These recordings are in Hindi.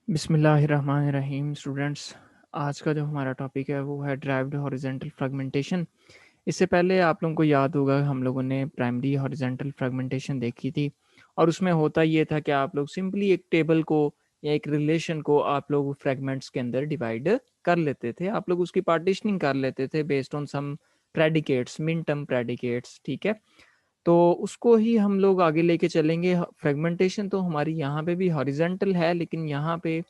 बिस्मिल्लाहिर्रहमानिर्रहीम स्टूडेंट्स। आज का जो हमारा टॉपिक है वो है ड्राइव्ड हॉरिजॉन्टल फ्रेगमेंटेशन। इससे पहले आप लोगों को याद होगा हम लोगों ने प्राइमरी हॉरिजॉन्टल फ्रेगमेंटेशन देखी थी और उसमें होता ये था कि आप लोग सिंपली एक टेबल को या एक रिलेशन को आप लोग फ्रेगमेंट्स के अंदर डिवाइड कर लेते थे। आप लोग उसकी पार्टीशनिंग कर लेते थे based on some predicates, minterm predicates, ठीक है। तो उसको ही हम लोग आगे लेके चलेंगे। फ्रेगमेंटेशन तो हमारी यहाँ पे भी हॉरिजॉन्टल है, लेकिन यहाँ पे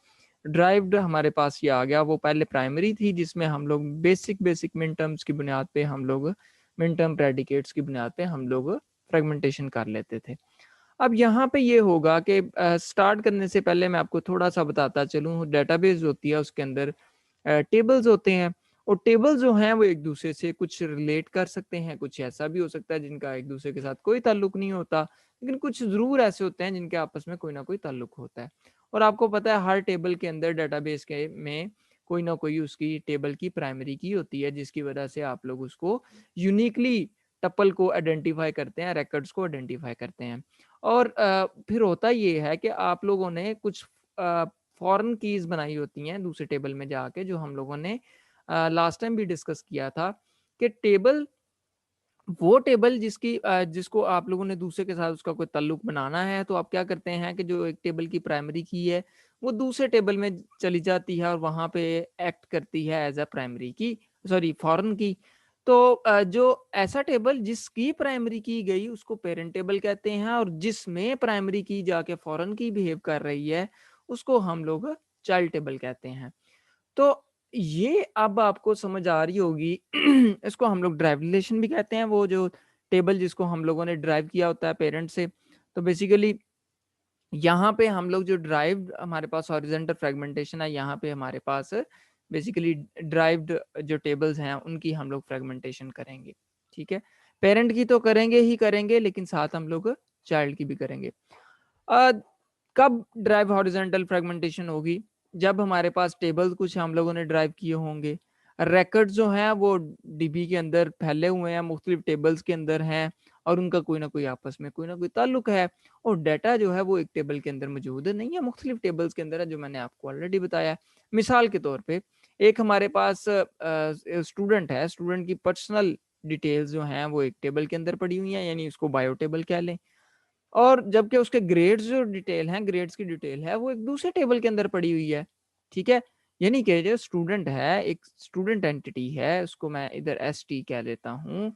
ड्राइव्ड हमारे पास ये आ गया। वो पहले प्राइमरी थी जिसमें हम लोग बेसिक मिन टर्म्स की बुनियाद पे हम लोग मिन टर्म प्रेडिकेट्स की बुनियाद पे हम लोग फ्रेगमेंटेशन कर लेते थे। अब यहाँ पे ये होगा कि स्टार्ट करने से पहले मैं आपको थोड़ा सा बताता चलूँ। डेटाबेस होती है, उसके अंदर टेबल्स होते हैं और टेबल जो हैं वो एक दूसरे से कुछ रिलेट कर सकते हैं, कुछ ऐसा भी हो सकता है जिनका एक दूसरे के साथ कोई ताल्लुक नहीं होता, लेकिन कुछ ज़रूर ऐसे होते हैं जिनके आपस में कोई ना कोई ताल्लुक होता है। और आपको पता है हर टेबल के अंदर डेटाबेस के में कोई ना कोई उसकी टेबल की प्राइमरी की होती है, जिसकी वजह से आप लोग उसको यूनिकली टपल को आइडेंटिफाई करते हैं, रिकॉर्ड्स को आइडेंटिफाई करते हैं। और फिर होता ये है कि आप लोगों ने कुछ फॉरेन कीज बनाई होती हैं दूसरे टेबल में जाके, जो हम लोगों ने लास्ट टाइम भी डिस्कस किया था कि टेबल वो टेबल जिसको आप लोगों ने दूसरे के साथ उसका कोई ताल्लुक बनाना है, तो आप क्या करते हैं कि जो एक टेबल की प्राइमरी की है वो दूसरे टेबल में चली जाती है और वहां पे एक्ट करती है एज अ प्राइमरी की, सॉरी फॉरेन की। तो जो ऐसा टेबल जिसकी प्राइमरी की गई उसको पेरेंट टेबल कहते हैं, और जिसमें प्राइमरी की जाके फॉरेन की बिहेव कर रही है उसको हम लोग चाइल्ड टेबल कहते हैं। तो ये अब आपको समझ आ रही होगी इसको हम लोग ड्राइव रिलेशन भी कहते हैं, वो जो टेबल जिसको हम लोगों ने ड्राइव किया होता है पेरेंट से। तो बेसिकली यहाँ पे हम लोग जो ड्राइव्ड हमारे पास हॉरिजॉन्टल फ्रेगमेंटेशन है, यहाँ पे हमारे पास बेसिकली ड्राइव्ड जो टेबल्स हैं उनकी हम लोग फ्रेगमेंटेशन करेंगे, ठीक है। पेरेंट की तो करेंगे ही करेंगे, लेकिन साथ हम लोग चाइल्ड की भी करेंगे। अ, कब ड्राइव हॉरिजॉन्टल फ्रेगमेंटेशन होगी? जब हमारे पास टेबल्स कुछ हम लोगों ने ड्राइव किए होंगे, रिकॉर्ड्स जो हैं वो डीबी के अंदर फैले हुए हैं, मुख्तलिफ टेबल्स के अंदर हैं और उनका कोई ना कोई आपस में कोई ना कोई ताल्लुक है, और डाटा जो है वो एक टेबल के अंदर मौजूद नहीं है, मुख्तलिफ टेबल्स के अंदर है, जो मैंने आपको ऑलरेडी बताया है। मिसाल के तौर पे एक हमारे पास स्टूडेंट है, स्टूडेंट की पर्सनल डिटेल्स जो हैं वो एक टेबल के अंदर पड़ी हुई हैं, यानी उसको बायो टेबल कह लें। और जबकि उसके ग्रेड्स जो डिटेल हैं, ग्रेड्स की डिटेल है वो एक दूसरे टेबल के अंदर पड़ी हुई है, ठीक है। यानी कि जो स्टूडेंट है, एक स्टूडेंट एंटिटी है, उसको मैं इधर एस टी कह लेता हूँ,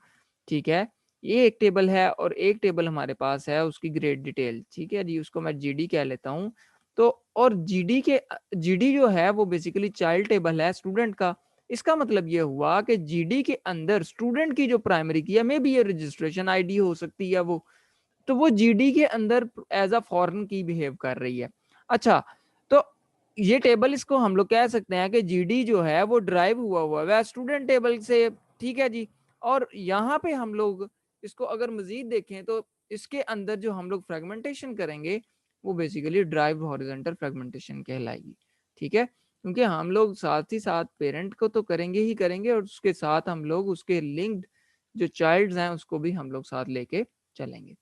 ठीक है। ये एक टेबल है और एक टेबल हमारे पास है उसकी ग्रेड डिटेल, ठीक है जी, उसको मैं जीडी कह लेता हूँ। तो और जीडी जो है वो बेसिकली चाइल्ड टेबल है स्टूडेंट का। इसका मतलब ये हुआ कि जीडी के अंदर स्टूडेंट की जो प्राइमरी की है, मे बी ये रजिस्ट्रेशन आईडी हो सकती है, वो तो वो जीडी के अंदर एज अ फॉरेन की बिहेव कर रही है। अच्छा, तो ये टेबल इसको हम लोग कह सकते हैं कि जीडी जो है वो ड्राइव हुआ है स्टूडेंट टेबल से, ठीक है जी। और यहाँ पे हम लोग इसको अगर मजीद देखें तो इसके अंदर जो हम लोग फ्रेगमेंटेशन करेंगे वो बेसिकली ड्राइव हॉरिजॉन्टल फ्रेगमेंटेशन कहलाएगी, ठीक है। क्योंकि हम लोग साथ ही साथ पेरेंट को तो करेंगे ही करेंगे और उसके साथ हम लोग उसके लिंक्ड जो चाइल्ड्स हैं उसको भी हम लोग साथ लेके चलेंगे।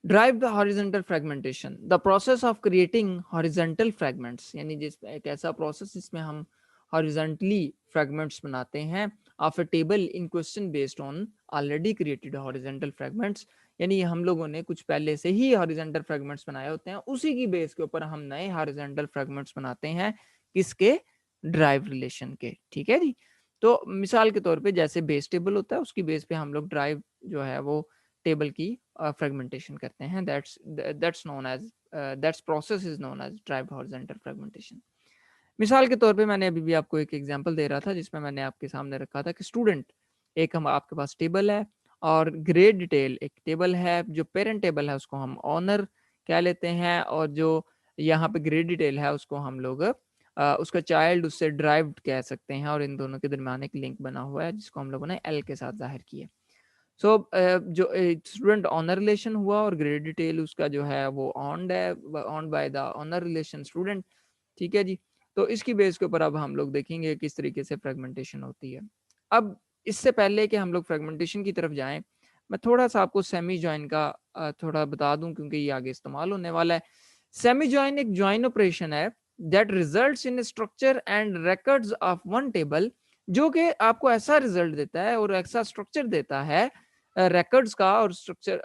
Drive the horizontal fragmentation, the process of creating horizontal fragments, यानी जिसमें एक ऐसा प्रोसेस जिसमें हम हॉरिजॉन्टली फ्रेगमेंट्स बनाते हैं of a table in question based on already created horizontal fragments. यानी हम लोगों ने कुछ पहले से ही हॉरिजॉन्टल फ्रेगमेंट्स बनाए होते हैं, उसी की बेस के ऊपर हम नए हॉरिजॉन्टल फ्रेगमेंट्स बनाते हैं, किसके? ड्राइव रिलेशन के, ठीक है जी। तो मिसाल के तौर पे जैसे बेस टेबल होता है उसकी बेस पे हम लोग ड्राइव जो है वो टेबल की फ्रेगमेंटेशन करते हैं। That's known as that's process is known as derived horizontal fragmentation. मिसाल के तौर पे मैंने अभी भी आपको एक एग्जांपल दे रहा था जिसमें मैंने आपके सामने रखा था कि स्टूडेंट एक हम आपके पास टेबल है और ग्रेड डिटेल एक टेबल है, जो पेरेंट टेबल है उसको हम ऑनर कह लेते हैं, और जो यहाँ पे ग्रेड डिटेल है उसको हम लोग उसका चाइल्ड उससे ड्राइव्ड कह सकते हैं, और इन दोनों के दरमियान एक लिंक बना हुआ है जिसको हम लोगों ने एल के साथ जाहिर किया। सो जो स्टूडेंट ऑनर रिलेशन हुआ और ग्रेड डिटेल उसका जो है वो ऑन्ड है, owned by the owner relation student, ठीक है जी। तो इसकी बेस के ऊपर अब हम लोग देखेंगे किस तरीके से फ्रेगमेंटेशन होती है। अब इससे पहले कि हम लोग फ्रेगमेंटेशन की तरफ जाएं, मैं थोड़ा सा आपको सेमी जॉइन का थोड़ा बता दूं, क्योंकि ये आगे इस्तेमाल होने वाला है। सेमी ज्वाइन एक ज्वाइन ऑपरेशन है that results in structure and records of one table, जो कि आपको ऐसा रिजल्ट देता है और ऐसा स्ट्रक्चर देता है रिकॉर्ड्स का और स्ट्रक्चर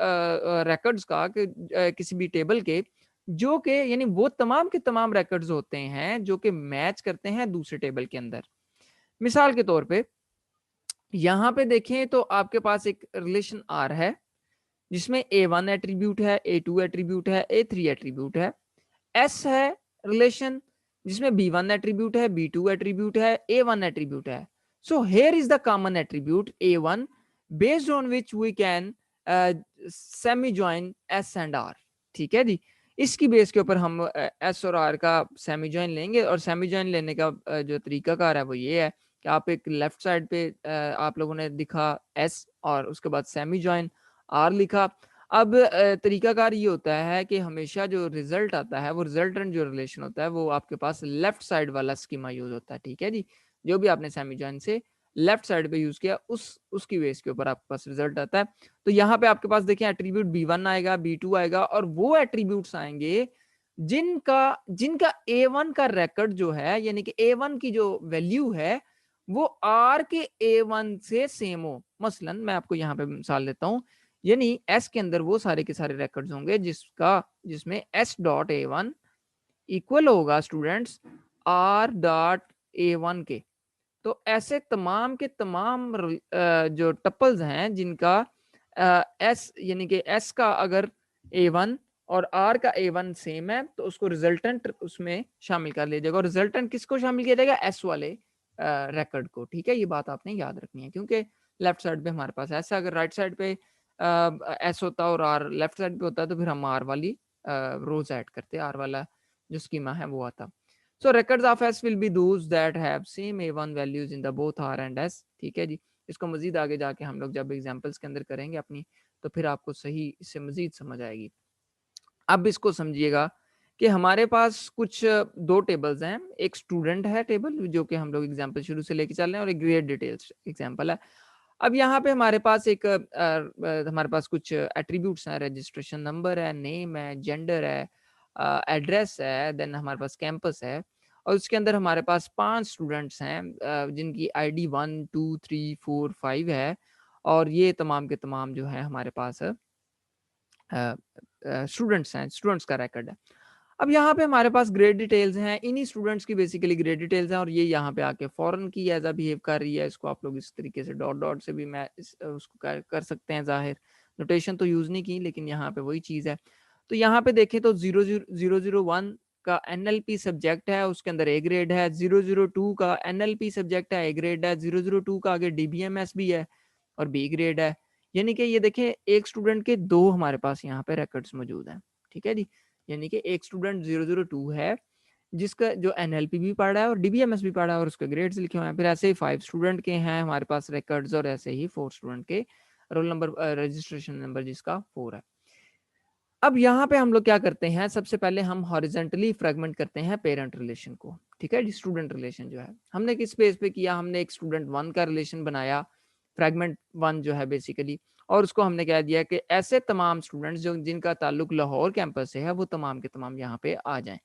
रिकॉर्ड्स का कि किसी भी टेबल के, जो कि यानी वो तमाम के तमाम रिकॉर्ड्स होते हैं जो कि मैच करते हैं दूसरे टेबल के अंदर। मिसाल के तौर पे यहाँ पे देखें तो आपके पास एक रिलेशन आर है जिसमें A1 एट्रीब्यूट है, A2 एट्रीब्यूट है, A3 एट्रीब्यूट है। S है रिलेशन जिसमें B1 एट्रीब्यूट है, B2 एट्रीब्यूट है, A1 एट्रीब्यूट है। So here is the common attribute A1 based on which we can semi join S and R। ठीक है जी, इसकी बेस के ऊपर हम S और R का सेमी ज्वाइन लेंगे, और सेमी ज्वाइन लेने का जो तरीकाकार है वो ये है कि आप एक लेफ्ट साइड पे आप लोगों ने लिखा S और उसके बाद सेमी ज्वाइन R लिखा। अब तरीकाकार ये होता है कि हमेशा जो रिजल्ट आता है वो रिजल्टेंट जो रिलेशन होता है वो आपके पास लेफ्ट साइड वाला स्कीमा यूज होता है। ठीक है जी, जो भी आपने सेमी जॉइन से लेफ्ट साइड पे यूज किया उसकी बेस के ऊपर आपके पास रिजल्ट आता है। तो यहाँ पे आपके पास देखिए एट्रीब्यूट B1 आएगा, B2 आएगा, और वो एट्रीब्यूट्स आएंगे जिनका जिनका A1 का रिकॉर्ड जो है, यानी कि A1 की जो वैल्यू है वो R के A1 से सेम हो। मसलन मैं आपको यहाँ पे मिसाल देता हूँ, यानी S के अंदर वो सारे के सारे रिकॉर्ड्स होंगे जिसमें S.A1 इक्वल होगा स्टूडेंट्स R.A1 के। तो ऐसे तमाम के तमाम जो टपल्स हैं जिनका S यानी कि S का अगर A1 और R का A1 सेम है तो उसको रिजल्टेंट उसमें शामिल कर लिया जाएगा। और रिजल्टेंट किसको शामिल किया जाएगा? S वाले रिकॉर्ड को। ठीक है, ये बात आपने याद रखनी है, क्योंकि लेफ्ट साइड पे हमारे पास S है, अगर राइट साइड पे S होता और R लेफ्ट साइड पे होता तो फिर हम R वाली रोज ऐड करते, R वाला जो स्कीमा है वो आता। So records of S will be those that have same A1 values in the both R and S। ठीक है जी, इसको मजीद आगे जाके हम लोग जब एग्जांपल्स के अंदर करेंगे अपनी, तो फिर आपको सही इससे मजीद समझ आएगी। अब इसको समझिएगा कि हमारे पास कुछ दो टेबल्स हैं, एक स्टूडेंट है टेबल जो कि हम लोग एग्जांपल शुरू से लेके चल रहे हैं, और एक ग्रेड डिटेल्स एग्जांपल है। अब यहाँ पे हमारे पास हमारे पास कुछ एट्रीब्यूट्स हैं, रजिस्ट्रेशन नंबर है, नेम है, जेंडर है, एड्रेस है, देन हमारे पास कैंपस है, और उसके अंदर हमारे पास 5 स्टूडेंट्स हैं जिनकी आईडी 1 2 3 4 5 है, और ये तमाम के तमाम जो है हमारे पास स्टूडेंट्स हैं, स्टूडेंट्स का रिकॉर्ड है। अब यहाँ पे हमारे पास ग्रेड डिटेल्स हैं, इन्हीं स्टूडेंट्स की बेसिकली ग्रेड डिटेल्स हैं, और ये यहाँ पे आके फॉरेन की एज अ बिहेव कर रही है। इसको आप लोग इस तरीके से डॉट डॉट से भी मैं उसको कर सकते हैं जाहिर, नोटेशन तो यूज नहीं की, लेकिन यहाँ पे वही चीज है। तो यहाँ पे देखें तो 001 का NLP सब्जेक्ट है, उसके अंदर ए ग्रेड है। 002 का NLP सब्जेक्ट है, ए ग्रेड है। 002 का आगे DBMS भी है और बी ग्रेड है। यानी कि ये देखें एक स्टूडेंट के दो हमारे पास यहाँ पे रिकॉर्ड्स मौजूद हैं। ठीक है जी, यानी कि एक स्टूडेंट 002 है जिसका जो NLP भी पढ़ा है और DBMS भी पढ़ा है और उसके ग्रेड्स लिखे हुए हैं। फिर ऐसे ही 5 स्टूडेंट के हैं हमारे पास रिकॉर्ड्स, और ऐसे ही 4 स्टूडेंट के रोल नंबर रजिस्ट्रेशन नंबर जिसका 4 है। अब यहाँ पे हम लोग क्या करते हैं, सबसे पहले हम हॉरिजेंटली फ्रेगमेंट करते हैं पेरेंट रिलेशन को। ठीक है जी, स्टूडेंट रिलेशन जो है हमने किस बेस पे किया, हमने एक स्टूडेंट 1 का रिलेशन बनाया, फ्रेगमेंट 1 जो है बेसिकली, और उसको हमने कह दिया कि ऐसे तमाम स्टूडेंट्स जो जिनका ताल्लुक लाहौर कैंपस से है वो तमाम के तमाम यहाँ पे आ जाएं।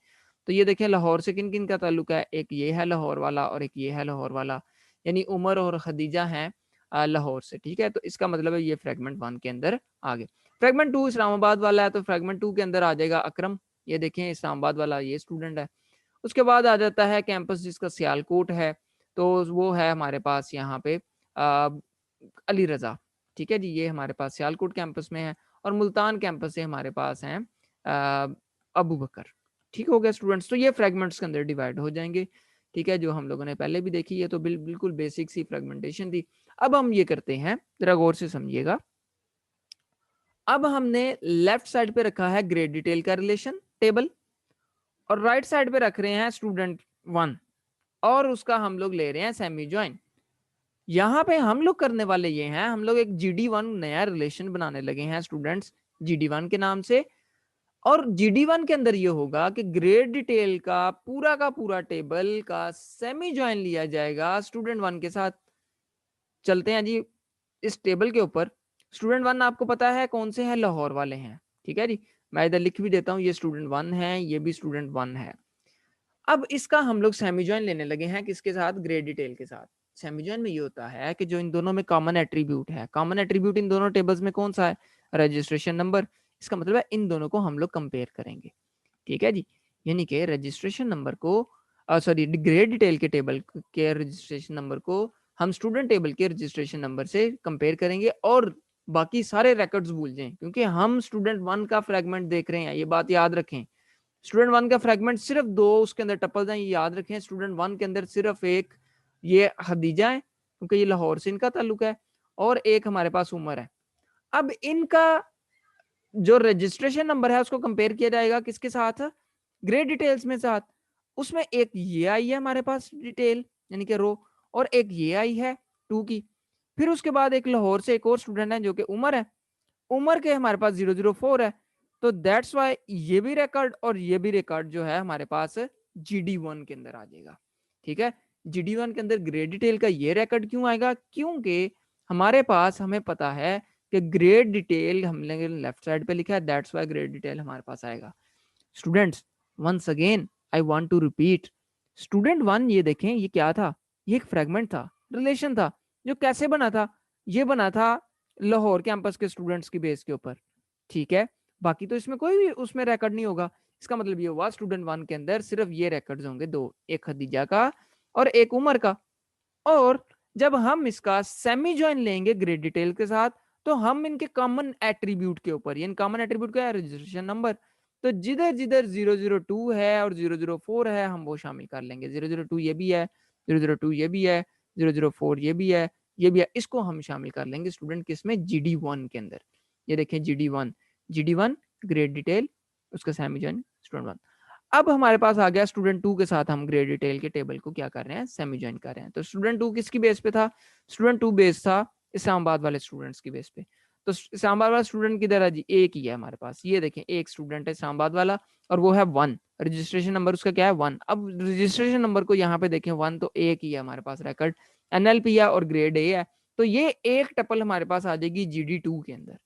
तो ये देखें लाहौर से किन किन का ताल्लुक है, एक ये है लाहौर वाला और एक ये है लाहौर वाला, यानी उमर और खदीजा हैं लाहौर से। ठीक है, तो इसका मतलब है ये फ्रेगमेंट 1 के अंदर आ गए। फ्रेगमेंट 2 इस्लामाबाद वाला है, तो फ्रेगमेंट 2 के अंदर आ जाएगा अकरम। ये देखें इस्लामाबाद वाला ये स्टूडेंट है। उसके बाद आ जाता है कैंपस जिसका सियालकोट है, तो वो है हमारे पास यहाँ पे अली रजा। ठीक है जी, ये हमारे पास सियालकोट कैंपस में है, और मुल्तान कैंपस से हमारे पास हैं अबू बकर। ठीक हो गया स्टूडेंट्स, तो ये फ्रेगमेंट्स के अंदर डिवाइड हो जाएंगे। ठीक है, जो हम लोगों ने पहले भी देखी है, तो बिल्कुल बेसिक सी फ्रेगमेंटेशन थी। अब हम ये करते हैं, जरा गौर से समझिएगा। अब हमने लेफ्ट साइड पे रखा है ग्रेड डिटेल का रिलेशन टेबल, और राइट साइड पे रख रहे हैं स्टूडेंट 1, और उसका हम लोग ले रहे हैं सेमी ज्वाइन। यहां पे हम लोग करने वाले ये हैं, हम लोग एक GD1 नया रिलेशन बनाने लगे हैं स्टूडेंट्स GD1 के नाम से। और GD1 के अंदर ये होगा कि ग्रेड डिटेल का पूरा टेबल का सेमी ज्वाइन लिया जाएगा स्टूडेंट 1 के साथ। चलते हैं जी इस टेबल के ऊपर। स्टूडेंट 1 आपको पता है कौन से हैं, लाहौर वाले हैं। ठीक है जी, मैं इधर लिख भी देता हूँ, ये स्टूडेंट 1 है, ये भी स्टूडेंट 1 है। अब इसका हम लोग सेमी जॉइन लेने लगे हैं किसके साथ? ग्रेड डिटेल के साथ। सेमी जॉइन में ये होता है कि जो इन दोनों में कॉमन एट्रीब्यूट है, कॉमन एट्रीब्यूट इन दोनों टेबल्स में कौन सा है? Registration number. इसका मतलब है इन दोनों को हम लोग कंपेयर करेंगे, ठीक है जी। यानी कि रजिस्ट्रेशन नंबर को सॉरी ग्रेड डिटेल के टेबल के रजिस्ट्रेशन नंबर को हम स्टूडेंट टेबल के रजिस्ट्रेशन नंबर से कंपेयर करेंगे और बाकी सारे रिकॉर्ड्स भूल जाएं, क्योंकि हम स्टूडेंट 1 का फ्रैगमेंट देख रहे हैं, ये बात याद रखें। स्टूडेंट 1 का फ्रैगमेंट सिर्फ 2 उसके अंदर टपल्स हैं, ये याद रखें। स्टूडेंट 1 के अंदर सिर्फ एक ये खदीजा है, क्योंकि ये लाहौर से इनका ताल्लुक है, और एक हमारे पास उमर है। अब इनका जो रजिस्ट्रेशन नंबर है उसको कंपेयर किया जाएगा किसके साथ? ग्रेड डिटेल्स में साथ। उसमें एक ये आई है हमारे पास डिटेल यानी कि रो, और एक ये आई है 2 की। फिर उसके बाद एक लाहौर से एक और स्टूडेंट है जो कि उमर है, उमर के हमारे पास 004 है। तो दैट्स वाई ये भी रिकॉर्ड और ये भी रिकॉर्ड जो है हमारे पास GD1 के अंदर आ जाएगा, ठीक है। GD1 के अंदर ग्रेड डिटेल का ये रिकॉर्ड क्यों आएगा? क्योंकि हमारे पास हमें पता है कि ग्रेड डिटेल हमने लेफ्ट साइड पे लिखा है, दैट्स वाई ग्रेड डिटेल हमारे पास आएगा। Students once again I want to repeat, student 1 ये देखें, ये क्या था? ये एक फ्रेगमेंट था, रिलेशन था, जो कैसे बना था? ये बना था लाहौर कैंपस के स्टूडेंट्स की बेस के ऊपर, ठीक है। बाकी तो इसमें कोई भी उसमें रिकॉर्ड नहीं होगा। इसका मतलब ये हुआ स्टूडेंट 1 के अंदर सिर्फ ये रिकॉर्ड्स होंगे दो, एक खदीजा का और एक उमर का। और जब हम इसका सेमी जॉइन लेंगे ग्रेड डिटेल के साथ, तो हम इनके कॉमन एट्रीब्यूट के ऊपर, ये कॉमन एट्रीब्यूट क्या है? Registration number. तो जिधर जिधर 002 है और 004 है हम वो शामिल कर लेंगे। 002 ये भी है, 002 ये भी है, 004 ये भी है, ये भी है, इसको हम शामिल कर लेंगे स्टूडेंट किसमें? GD1 के अंदर। ये देखें GD1 ग्रेड डिटेल, उसका सेमी जॉइन स्टूडेंट 1। अब हमारे पास आ गया स्टूडेंट 2 के साथ हम ग्रेड डिटेल के टेबल को क्या कर रहे हैं? सेमी जॉइन कर रहे हैं। तो स्टूडेंट 2 किसकी बेस पे था? स्टूडेंट 2 बेस था इस्लामाबाद वाले स्टूडेंट्स की बेस पे। तो इस्लामाबाद वाला स्टूडेंट किधर है जी? एक ही है हमारे पास। ये देखें एक स्टूडेंट है इस्लामाबाद वाला और वो है 1, रजिस्ट्रेशन नंबर उसका क्या है? 1। अब रजिस्ट्रेशन नंबर को यहाँ पे देखें 1, तो एक ही है हमारे पास रिकॉर्ड, NLP है और ग्रेड A है। तो ये एक टपल हमारे पास आ जाएगी GD2 के अंदर,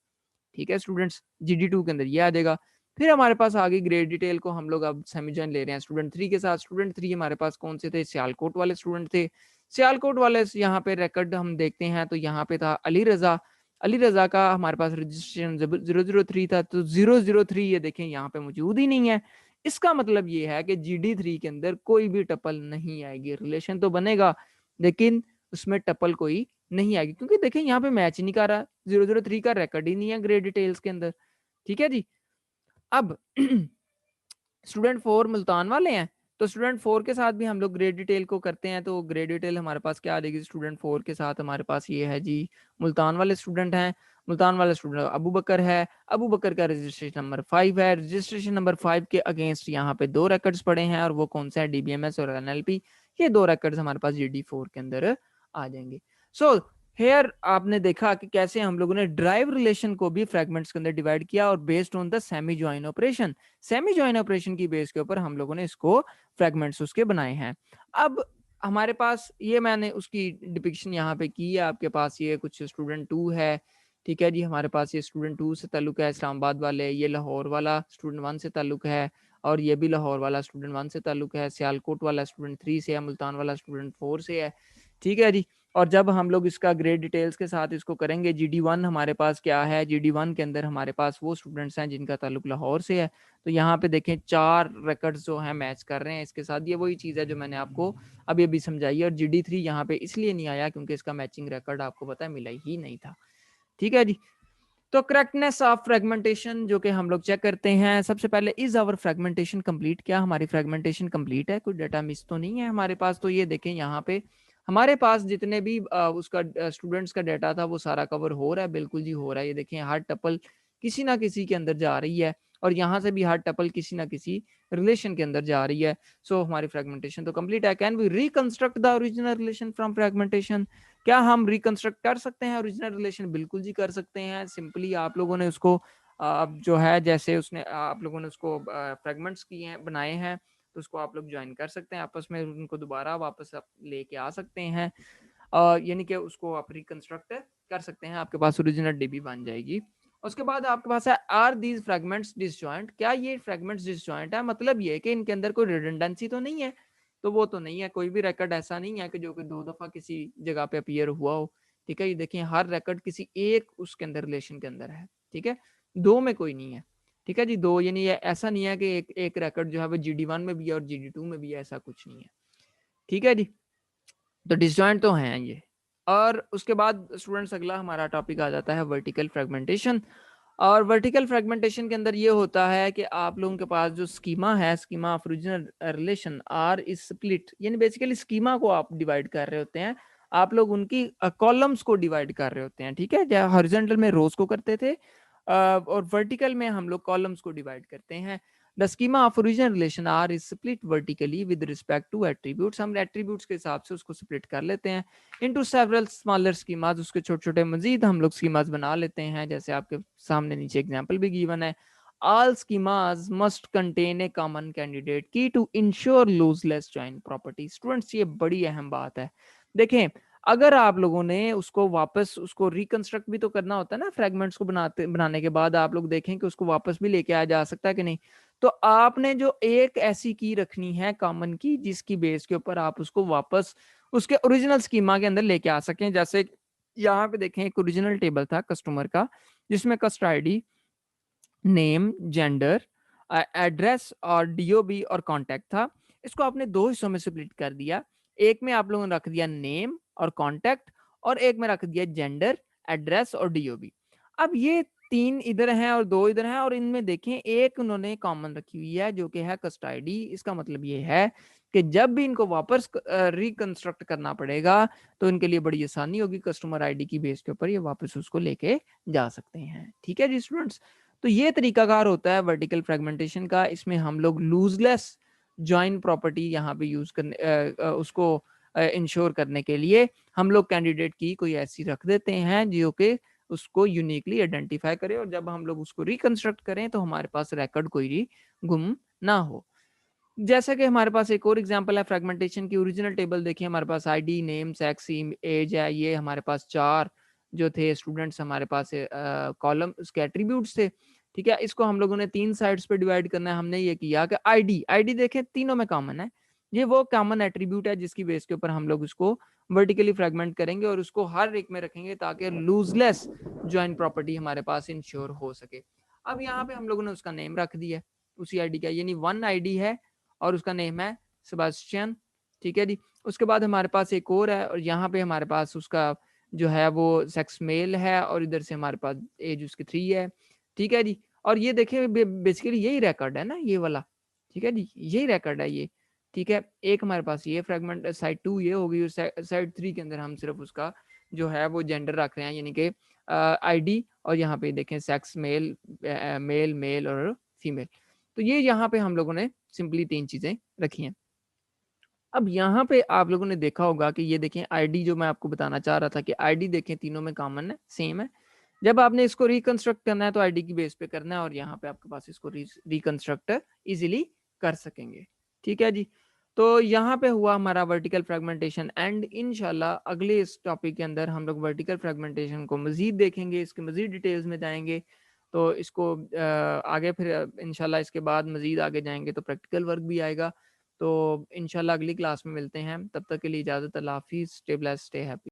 ठीक है स्टूडेंट्स। GD2 के अंदर ये आ जाएगा। फिर हमारे पास आ गई ग्रेड डिटेल को हम लोग अब सेमीजॉइन ले रहे हैं स्टूडेंट 3 के साथ। स्टूडेंट 3 हमारे पास कौन से थे? सियालकोट वाले स्टूडेंट थे। सियालकोट वाले यहाँ पे रिकॉर्ड हम देखते हैं तो यहाँ पे था अली रजा। अली रजा का हमारे पास रजिस्ट्रेशन 003 था, तो 003 ये देखें यहाँ पे मौजूद ही नहीं है। इसका मतलब ये है कि GD3 के अंदर कोई भी टपल नहीं आएगी। रिलेशन तो बनेगा लेकिन उसमें टपल कोई नहीं आएगी, क्योंकि देखें यहाँ पे मैच नहीं कर रहा, 003 का रिकॉर्ड ही नहीं है ग्रेड डिटेल्स के अंदर, ठीक है जी। अब स्टूडेंट 4 मुल्तान वाले हैं, तो स्टूडेंट 4 के साथ भी हम लोग ग्रेड डिटेल को करते हैं। तो ग्रेड डिटेल हमारे पास क्या आ जाएगी? स्टूडेंट 4 के साथ हमारे पास ये है जी, मुल्तान वाले स्टूडेंट हैं। मुल्तान वाला स्टूडेंट अबू बकर है। अबू बकर का रजिस्ट्रेशन नंबर 5 है। रजिस्ट्रेशन नंबर 5 के अगेंस्ट यहाँ पे 2 रिकॉर्ड्स पड़े हैं, और वो कौन सा है? DBMS और NLP। ये 2 रिकॉर्ड्स हमारे पास GD4 के अंदर आ जाएंगे। सो हेयर आपने देखा कि कैसे हम लोगों ने ड्राइव रिलेशन को भी फ्रैगमेंट्स के अंदर डिवाइड किया, और based on the semi join operation, semi join operation की बेस के ऊपर हम लोगों ने इसको फ्रैगमेंट्स उसके बनाए हैं। अब हमारे पास ये मैंने उसकी डिपिक्शन यहाँ पे की है। आपके पास ये कुछ स्टूडेंट 2 है, ठीक है जी। हमारे पास ये स्टूडेंट 2 से ताल्लुक है इस्लामाबाद वाले, ये लाहौर वाला स्टूडेंट 1 से ताल्लुक है, और ये भी लाहौर वाला स्टूडेंट 1 से ताल्लुक है। सियालकोट वाला स्टूडेंट 3 से है, मुल्तान वाला स्टूडेंट 4 से है, ठीक है जी। और जब हम लोग इसका ग्रेड डिटेल्स के साथ इसको करेंगे, GD1 हमारे पास क्या है? GD1 के अंदर हमारे पास वो स्टूडेंट्स हैं जिनका ताल्लुक लाहौर से है। तो यहाँ पे देखें 4 रिकॉर्ड्स जो हैं मैच कर रहे हैं इसके साथ। ये वही चीज़ है जो मैंने आपको अभी अभी समझाई है। और GD3 यहाँ पे इसलिए नहीं आया क्योंकि इसका मैचिंग रिकॉर्ड आपको पता है मिला ही नहीं था, ठीक है जी। तो करेक्टनेस ऑफ फ्रेगमेंटेशन जो कि हम लोग चेक करते हैं, सबसे पहले इज आवर फ्रेगमेंटेशन कंप्लीट? क्या हमारी फ्रेगमेंटेशन कंप्लीट है? कोई डाटा मिस तो नहीं है हमारे पास? तो ये देखें यहाँ पे हमारे पास जितने भी उसका स्टूडेंट्स का डाटा था वो सारा कवर हो रहा है, बिल्कुल जी हो रहा है। ये देखें हर टपल किसी ना किसी के अंदर जा रही है, और यहाँ से भी हर टपल किसी ना किसी रिलेशन के अंदर जा रही है। सो हमारी फ्रेगमेंटेशन तो कंप्लीट है। Can we reconstruct the original relation from fragmentation? क्या हम रिकंस्ट्रक्ट कर सकते हैं ओरिजिनल रिलेशन? बिल्कुल जी कर सकते हैं। सिंपली आप लोगों ने उसको जो है जैसे उसने आप लोगों ने उसको फ्रेगमेंट्स किए हैं, बनाए हैं, तो उसको आप लोग ज्वाइन कर सकते हैं आपस में, उनको दोबारा वापस आप लेके आ सकते हैं, यानी कि उसको आप रिकंस्ट्रक्ट कर सकते हैं, आपके पास ओरिजिनल DB बन जाएगी। उसके बाद आपके पास है आर दीज फ्रेगमेंट्स डिसजॉइंट, क्या ये फ्रेगमेंट्स डिसजॉइंट है, मतलब ये है कि इनके अंदर कोई रिडंडेंसी तो नहीं है, तो वो तो नहीं है, कोई भी रिकॉर्ड ऐसा नहीं है कि जो कि 2 दफ़ा किसी जगह पे अपीयर हुआ हो, ठीक है? ये देखिए हर रिकॉर्ड किसी एक उसके अंदर रिलेशन के अंदर है, ठीक है? 2 में कोई नहीं है, ठीक है जी? 2 यानी ये ऐसा नहीं है कि एक रिकॉर्ड जो है वो जीडी 1 में भी है और जीडी 2 में भी है, ऐसा कुछ नहीं है, ठीक है जी? तो डिसजॉइंट तो हैं ये। और उसके बाद स्टूडेंट्स अगला हमारा टॉपिक आ जाता है वर्टिकल फ्रेगमेंटेशन। और वर्टिकल फ्रेगमेंटेशन के अंदर ये होता है कि आप लोगों के पास जो स्कीमा है, schema of original relation R is split, यानी बेसिकली स्कीमा को आप डिवाइड कर रहे होते हैं, आप लोग उनकी कॉलम्स को डिवाइड कर रहे होते हैं, ठीक है? जहाँ हॉरिजॉन्टल में रोज को करते थे और वर्टिकल में हम लोग कॉलम्स को डिवाइड करते हैं। The schema of original relation R is split vertically with respect to attributes, हम एट्रीब्यूट्स के हिसाब से उसको स्प्लिट कर लेते हैं इनटू सेवरल स्मॉलर स्कीमास, उसके छोटे-छोटे मजीद हम लोग स्कीमास बना लेते हैं, जैसे आपके सामने नीचे एग्जांपल भी गिवन है। All schemas must contain a common candidate key to ensure lossless join property. Students ये बड़ी अहम बात है। देखें, अगर आप लोगों ने उसको वापस उसको रिकंस्ट्रक्ट भी तो करना होता है ना, फ्रेगमेंट्स को बनाने के बाद आप लोग देखें कि उसको वापस भी लेके आया जा सकता है कि नहीं। तो आपने जो एक ऐसी की रखनी है कॉमन की जिसकी बेस के ऊपर आप उसको वापस उसके ओरिजिनल स्कीमा के अंदर लेके आ सकें। जैसे यहाँ पे देखें एक ओरिजिनल टेबल था कस्टमर का जिसमें कस्ट आईडी, नेम, जेंडर, एड्रेस और डीओबी और कांटेक्ट था। इसको आपने दो हिस्सों में स्प्लिट कर दिया। एक में आप लोगों ने रख दिया नेम और कांटेक्ट और एक में रख दिया जेंडर, एड्रेस और डीओबी। अब ये 3 इधर हैं और 2 इधर हैं और इनमें देखें एक उन्होंने कॉमन रखी हुई है जो कि है कस्ट आईडी। इसका मतलब ये है कि जब भी इनको वापस रिकंस्ट्रक्ट करना पड़ेगा तो इनके लिए बड़ी आसानी होगी, कस्टमर आईडी की बेस के ऊपर ये वापस उसको लेके जा सकते हैं। ठीक है जी स्टूडेंट्स? तो ये तरीकाकार होता है वर्टिकल फ्रेगमेंटेशन का। इसमें हम लोग लूजलेस जॉइन प्रॉपर्टी यहाँ पे यूज करने उसको इंश्योर करने के लिए हम लोग कैंडिडेट की कोई ऐसी रख देते हैं जो कि उसको यूनिकली आइडेंटिफाई करे और जब हम लोग उसको रिकंस्ट्रक्ट करें तो हमारे पास रिकॉर्ड कोई भी गुम ना हो। जैसा कि हमारे पास एक और एग्जांपल है फ्रेगमेंटेशन की। ओरिजिनल टेबल देखिए, हमारे पास आईडी, नेम, सेक्स, एज है। ये हमारे पास 4 जो थे स्टूडेंट्स हमारे पास कॉलम उसके एट्रीब्यूट्स थे। ठीक है, इसको हम लोगों ने 3 साइड्स पे डिवाइड करना है। हमने ये किया कि आईडी देखें तीनों में कॉमन है। ये वो कॉमन एट्रीब्यूट है जिसकी बेस के ऊपर हम लोग उसको वर्टिकली फ्रेगमेंट करेंगे और उसको हर एक में रखेंगे ताकि लूजलेस जॉइन प्रॉपर्टी हमारे पास इंश्योर हो सके। अब यहाँ पे हम लोगों ने उसका नेम रख दिया उसी आईडी का, यानी 1 आईडी है और उसका नेम है सेबास्टियन। ठीक है जी। उसके बाद हमारे पास एक और है और यहाँ पे हमारे पास उसका जो है वो सेक्स मेल है और इधर से हमारे पास एज उसकी 3 है। ठीक है जी। और ये देखिए बेसिकली यही रिकॉर्ड है ना ये वाला। ठीक है जी, यही रिकॉर्ड है ये। ठीक है, एक हमारे पास ये फ्रेगमेंट साइड 2 ये होगी और साइड 3 के अंदर हम सिर्फ उसका जो है वो जेंडर रख रहे हैं, यानी कि आईडी और यहाँ पे देखें सेक्स मेल, मेल मेल और फीमेल। तो ये यहाँ पे हम लोगों ने सिंपली 3 चीजें रखी हैं। अब यहाँ पे आप लोगों ने देखा होगा कि ये देखें आईडी, जो मैं आपको बताना चाह रहा था कि आईडी देखें तीनों में कॉमन है, सेम है। जब आपने इसको रिकंस्ट्रक्ट करना है तो आईडी की बेस पे करना है और यहाँ पे आपके पास इसको रिकंस्ट्रक्ट इजीली कर सकेंगे। ठीक है जी। तो यहाँ पे हुआ हमारा वर्टिकल फ्रेगमेंटेशन एंड इंशाल्लाह अगले इस टॉपिक के अंदर हम लोग वर्टिकल फ्रेगमेंटेशन को मजीद देखेंगे, इसके मजीद डिटेल्स में जाएंगे। तो इसको आगे फिर इंशाल्लाह इसके बाद मजीद आगे जाएंगे तो प्रैक्टिकल वर्क भी आएगा। तो इंशाल्लाह अगली क्लास में मिलते हैं। तब तक के लिए इजाज़त। अल्लाह हाफ़िज़। Stay blessed, stay happy.